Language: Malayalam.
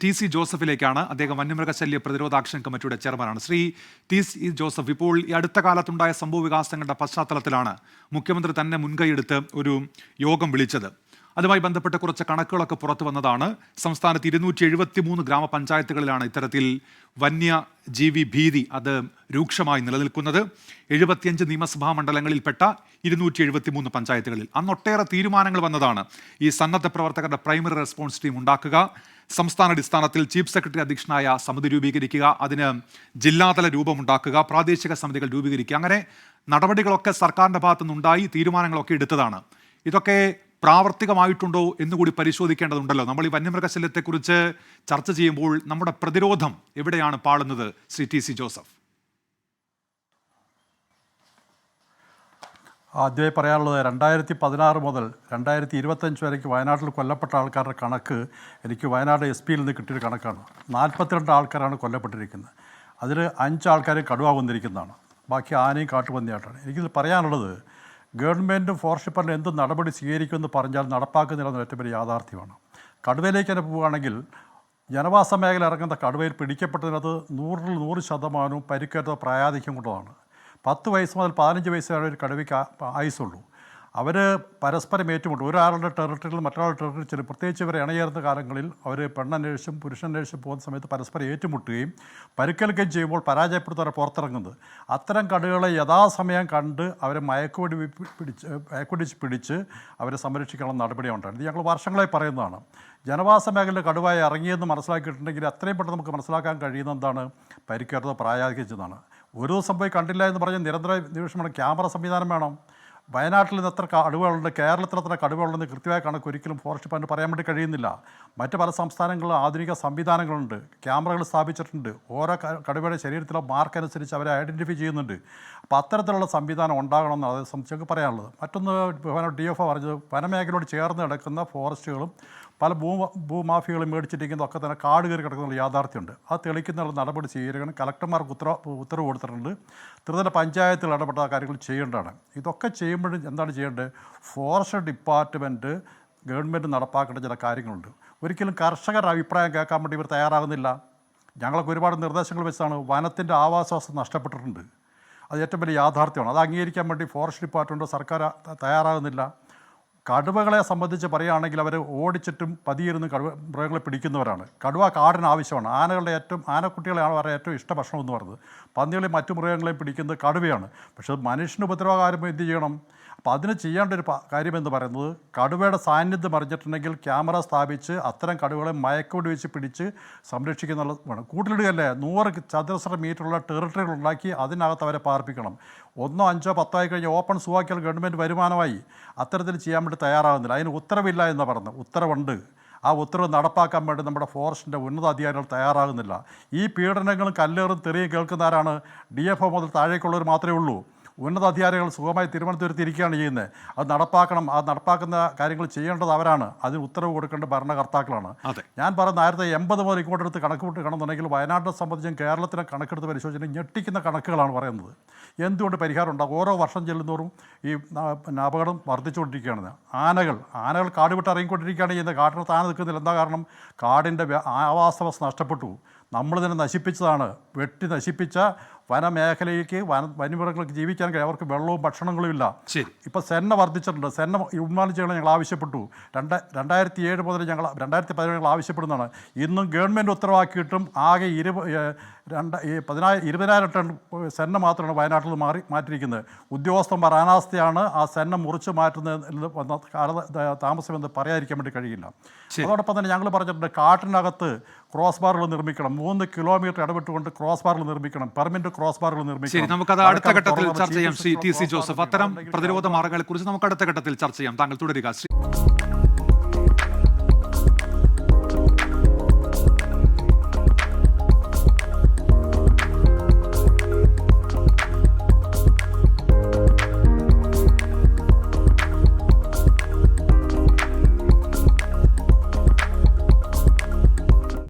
ടി.സി. ജോസഫിലേക്കാണ്. അദ്ദേഹം വന്യമൃഗശല്യ പ്രതിരോധ ആക്ഷൻ കമ്മിറ്റിയുടെ ചെയർമാനാണ്. ശ്രീ ടി.സി. ജോസഫ്, ഇപ്പോൾ ഈ അടുത്ത കാലത്തുണ്ടായ സംഭവ വികാസങ്ങളുടെ പശ്ചാത്തലത്തിലാണ് മുഖ്യമന്ത്രി തന്നെ മുൻകൈയെടുത്ത് ഒരു യോഗം വിളിച്ചത്. അതുമായി ബന്ധപ്പെട്ട കുറച്ച് കണക്കുകളൊക്കെ പുറത്തു വന്നതാണ്. സംസ്ഥാനത്ത് 273 ഗ്രാമപഞ്ചായത്തുകളിലാണ് ഇത്തരത്തിൽ വന്യജീവി ഭീതി അത് രൂക്ഷമായി നിലനിൽക്കുന്നത്. 75 നിയമസഭാ മണ്ഡലങ്ങളിൽപ്പെട്ട 273 പഞ്ചായത്തുകളിൽ അന്നൊട്ടേറെ തീരുമാനങ്ങൾ വന്നതാണ്. ഈ സന്നദ്ധ പ്രവർത്തകരുടെ പ്രൈമറി റെസ്പോൺസ് ടീം ഉണ്ടാക്കുക, സംസ്ഥാനാടിസ്ഥാനത്തിൽ ചീഫ് സെക്രട്ടറി അധ്യക്ഷനായ സമിതി രൂപീകരിക്കുക, അതിന് ജില്ലാതല രൂപമുണ്ടാക്കുക, പ്രാദേശിക സമിതികൾ രൂപീകരിക്കുക, അങ്ങനെ നടപടികളൊക്കെ സർക്കാരിൻ്റെ ഭാഗത്തുനിന്നുണ്ടായി, തീരുമാനങ്ങളൊക്കെ എടുത്തതാണ്. ഇതൊക്കെ പ്രാവർത്തികമായിട്ടുണ്ടോ എന്നുകൂടി പരിശോധിക്കേണ്ടതുണ്ടല്ലോ. നമ്മൾ ഈ വന്യമൃഗശല്യത്തെക്കുറിച്ച് ചർച്ച ചെയ്യുമ്പോൾ നമ്മുടെ പ്രതിരോധം എവിടെയാണ് പാളുന്നത്? ശ്രീ ടി.സി. ജോസഫ്. ആദ്യമായി പറയാനുള്ളത് 2016 മുതൽ 2025 വരേക്ക് വയനാട്ടിൽ കൊല്ലപ്പെട്ട ആൾക്കാരുടെ കണക്ക് എനിക്ക് വയനാട് SP-യിൽ നിന്ന് കിട്ടിയൊരു കണക്കാണ്. 42 ആൾക്കാരാണ് കൊല്ലപ്പെട്ടിരിക്കുന്നത്. അതിൽ 5 ആൾക്കാർ കടുവ കൊന്നിരിക്കുന്നതാണ്, ബാക്കി ആനയും കാട്ടുപന്നിയായിട്ടാണ്. എനിക്കിത് പറയാനുള്ളത്, ഗവൺമെൻറ്റും ഫോറസ്റ്റ് ഡിപ്പാർട്ട്മെൻറ്റും എന്ത് നടപടി സ്വീകരിക്കുമെന്ന് പറഞ്ഞാൽ നടപ്പാക്കുന്നില്ലെന്ന് ഏറ്റവും വലിയ യാഥാർത്ഥ്യമാണ്. കടുവയിലേക്ക് തന്നെ പോവുകയാണെങ്കിൽ ജനവാസ മേഖല ഇറങ്ങുന്ന കടുവയിൽ പിടിക്കപ്പെട്ടതിനകത്ത് 100% പരിക്കേറ്റ പ്രായാധിക്യം കൊണ്ടതാണ്. 10 വയസ്സ് മുതൽ 15 വയസ്സ് വരെ ഒരു കടുവയ്ക്ക് ആയുസുള്ളൂ. അവർ പരസ്പരം ഏറ്റുമുട്ടും. ഒരാളുടെ ടെറിട്ടറിയിൽ മറ്റൊരാളുടെ ടെറിട്ടറി ചെല്ലും. പ്രത്യേകിച്ച് ഇവർ ഇണചേർന്ന കാലങ്ങളിൽ അവർ പെണ്ണന്വേഷിച്ചും പുരുഷന്വേഷിച്ചും പോകുന്ന സമയത്ത് പരസ്പരം ഏറ്റുമുട്ടുകയും പരിക്കേൽക്കുകയും ചെയ്യുമ്പോൾ പരാജയപ്പെടുത്തവരെ പുറത്തിറങ്ങുന്നത്. അത്തരം കടുവകളെ യഥാസമയം കണ്ട് അവരെ മയക്കുപിടിച്ച് പിടിച്ച് അവരെ സംരക്ഷിക്കാനുള്ള നടപടിയാണ്. ഇത് ഞങ്ങൾ വർഷങ്ങളായി പറയുന്നതാണ്. ജനവാസ മേഖലയിൽ കടുവയായി ഇറങ്ങിയെന്ന് മനസ്സിലാക്കിയിട്ടുണ്ടെങ്കിൽ അത്രയും പെട്ടെന്ന് നമുക്ക് മനസ്സിലാക്കാൻ കഴിയുന്ന എന്താണ്? പരിക്കേറ്റതോ പ്രായാധിക്യതാണ്. ഒരു ദിവസം പോയി കണ്ടില്ല എന്ന് പറഞ്ഞ് നിരന്തര നിരീക്ഷണം, ക്യാമറ സംവിധാനം വേണം. വയനാട്ടിൽ നിന്ന് എത്ര കടുവകളുണ്ട്, കേരളത്തിൽ എത്ര കടുവകളുണ്ടെന്ന് കൃത്യമായ കണക്ക് ഒരിക്കലും ഫോറസ്റ്റ് ഡിപ്പാർട്ട്മെൻറ്റ് പറയാൻ വേണ്ടി കഴിയുന്നില്ല. മറ്റ് പല സംസ്ഥാനങ്ങളിലും ആധുനിക സംവിധാനങ്ങളുണ്ട്, ക്യാമറകൾ സ്ഥാപിച്ചിട്ടുണ്ട്. ഓരോ കടുവയുടെ ശരീരത്തിലെ മാർക്ക് അനുസരിച്ച് അവരെ ഐഡൻറ്റിഫൈ ചെയ്യുന്നുണ്ട്. അപ്പോൾ അത്തരത്തിലുള്ള സംവിധാനം ഉണ്ടാകണമെന്നാണ് അത് സംബന്ധിച്ച് പറയാനുള്ളത്. മറ്റൊന്ന്, DFO പറഞ്ഞത്, വനമേഖലയോട് ചേർന്ന് കിടക്കുന്ന ഫോറസ്റ്റുകളും പല ഭൂമാഫികളും മേടിച്ചിരിക്കുന്നതൊക്കെ തന്നെ കാട് കയറി കിടക്കുന്ന യാഥാർത്ഥ്യമുണ്ട്. അത് തെളിയിക്കുന്ന നടപടി സ്വീകരിക്കണം. കലക്ടർമാർക്ക് ഉത്തരവ് കൊടുത്തിട്ടുണ്ട്. ത്രിതല പഞ്ചായത്തിൽ ഇടപെട്ട കാര്യങ്ങൾ ചെയ്യേണ്ടതാണ്. ഇതൊക്കെ ചെയ്യുമ്പോഴും എന്താണ് ചെയ്യേണ്ടത്? ഫോറസ്റ്റ് ഡിപ്പാർട്ട്മെൻറ്റ് ഗവൺമെൻറ് നടപ്പാക്കേണ്ട ചില കാര്യങ്ങളുണ്ട്. ഒരിക്കലും കർഷകരുടെ അഭിപ്രായം കേൾക്കാൻ വേണ്ടി ഇവർ തയ്യാറാകുന്നില്ല. ഞങ്ങൾക്ക് ഒരുപാട് നിർദ്ദേശങ്ങൾ വെച്ചാണ് വനത്തിൻ്റെ ആവാസവ്യവസ്ഥ നഷ്ടപ്പെട്ടിട്ടുണ്ട്. അത് ഏറ്റവും വലിയ യാഥാർത്ഥ്യമാണ്. അത് അംഗീകരിക്കാൻ വേണ്ടി ഫോറസ്റ്റ് ഡിപ്പാർട്ട്മെൻറ്റ് സർക്കാർ തയ്യാറാകുന്നില്ല. കടുവകളെ സംബന്ധിച്ച് പറയുകയാണെങ്കിൽ അവർ ഓടിച്ചിട്ടും പതിയിരുന്ന് മൃഗങ്ങളെ പിടിക്കുന്നവരാണ്. കടുവ കാടിന് ആവശ്യമാണ്. ആനക്കുട്ടികളെയാണ് അവരുടെ ഏറ്റവും ഇഷ്ട ഭക്ഷണം എന്ന് പറയുന്നത്. പന്നികളെയും മറ്റു മൃഗങ്ങളെയും പിടിക്കുന്നത് കടുവയാണ്. പക്ഷേ മനുഷ്യന് ഉപദ്രവകാരം എന്ത് ചെയ്യണം? അപ്പോൾ അതിന് ചെയ്യേണ്ട ഒരു കാര്യം എന്ന് പറയുന്നത്, കടുവയുടെ സാന്നിധ്യം അറിഞ്ഞിട്ടുണ്ടെങ്കിൽ ക്യാമറ സ്ഥാപിച്ച് അത്തരം കടുവകളെ മയക്കുവെടി വെച്ച് പിടിച്ച് സംരക്ഷിക്കുന്നുള്ളത് വേണം. കൂട്ടിലിടുകയല്ലേ, 100 ചതുരശ്ര മീറ്ററുള്ള ടെറിട്ടറികൾ ഉണ്ടാക്കി അതിനകത്ത് അവരെ പാർപ്പിക്കണം. 1, 5, 10 ആയി കഴിഞ്ഞ് ഓപ്പൺ സൂവാക്കിയാൽ ഗവൺമെൻറ് വരുമാനമായി. അത്തരത്തിൽ ചെയ്യാൻ വേണ്ടി തയ്യാറാകുന്നില്ല. അതിന് ഉത്തരവില്ല എന്ന് പറഞ്ഞു. ഉത്തരവുണ്ട്. ആ ഉത്തരവ് നടപ്പാക്കാൻ വേണ്ടി നമ്മുടെ ഫോറസ്റ്റിൻ്റെ ഉന്നത അധികാരികൾ തയ്യാറാകുന്നില്ല. ഈ പീഡനങ്ങളും കല്ലേറും തെറിയും കേൾക്കുന്നവരാണ് DFO മുതൽ താഴേക്കുള്ളവർ മാത്രമേ ഉള്ളൂ. ഉന്നത അധികാരികൾ സുഖമായി തിരുവനന്തപുരത്ത് ഇരിക്കുകയാണ് ചെയ്യുന്നത്. അത് നടപ്പാക്കണം. ആ നടപ്പാക്കുന്ന കാര്യങ്ങൾ ചെയ്യേണ്ടത് അവരാണ്. അതിന് ഉത്തരവ് കൊടുക്കേണ്ട ഭരണകർത്താക്കളാണ്. ഞാൻ പറയുന്നത് 1980 മുതൽ ഇങ്ങോട്ടെടുത്ത് കണക്ക് കാണുന്നുണ്ടെങ്കിൽ വയനാട്ടിനെ സംബന്ധിച്ചും കേരളത്തിനെ കണക്കെടുത്ത് പരിശോധിച്ചാൽ ഞെട്ടിക്കുന്ന കണക്കുകളാണ് പറയുന്നത്. എന്തുകൊണ്ട് പരിഹാരം ഉണ്ടാകും? ഓരോ വർഷം ചെല്ലുന്നോറും ഈ അപകടം വർദ്ധിച്ചുകൊണ്ടിരിക്കുകയാണ്. ആനകൾ കാട് വിട്ട് ഇറങ്ങിക്കൊണ്ടിരിക്കുകയാണ് ചെയ്യുന്നത്. കാട്ടിനകത്ത് ആന നിൽക്കുന്നില്ല. എന്താ കാരണം? കാടിൻ്റെ ആവാസവ്യവസ്ഥ നഷ്ടപ്പെട്ടു. നമ്മൾ തന്നെ നശിപ്പിച്ചതാണ്. വെട്ടി നശിപ്പിച്ച വനമേഖലയ്ക്ക് വന്യമൃഗങ്ങൾക്ക് ജീവിക്കാൻ കഴിയും. അവർക്ക് വെള്ളവും ഭക്ഷണങ്ങളും ഇല്ല. ഇപ്പോൾ സെന്ന വർദ്ധിച്ചിട്ടുണ്ട്. സെന്ന ഉന്മാനം ചെയ്യണം ഞങ്ങൾ ആവശ്യപ്പെട്ടു. 2007 മുതൽ 2017 ഞങ്ങൾ ആവശ്യപ്പെടുന്നതാണ്. ഇന്നും ഗവൺമെൻറ് ഉത്തരവാക്കിയിട്ടും ആകെ 20,000 ടൺ സെന്ന മാത്രമാണ് വയനാട്ടിൽ നിന്ന് മാറ്റിയിരിക്കുന്നത്. ഉദ്യോഗസ്ഥന്മാർ അനാസ്ഥയാണ് ആ സെന്ന മുറിച്ച് മാറ്റുന്നത് താമസമെന്ന് പറയാതിരിക്കാൻ വേണ്ടി കഴിയില്ല. അതോടൊപ്പം തന്നെ ഞങ്ങൾ പറഞ്ഞിട്ടുണ്ട്, കാട്ടിനകത്ത് ക്രോസ് ബാറുകൾ നിർമ്മിക്കണം. 3 കിലോമീറ്റർ ഇടപെട്ടുകൊണ്ട് ക്രോസ് ബാറുകൾ നിർമ്മിക്കണം. പെർമനന്റ് ക്രോസ് ബാറുകൾ നിർമ്മിക്കണം. നമുക്കത് അടുത്ത ഘട്ടത്തിൽ ചർച്ച ചെയ്യാം. ശ്രീ ടി.സി. ജോസഫ്, അത്തരം പ്രതിരോധ മാർഗങ്ങളെ കുറിച്ച് നമുക്ക് അടുത്ത ഘട്ടത്തിൽ ചർച്ച ചെയ്യാം. താങ്കൾ തുടരുക.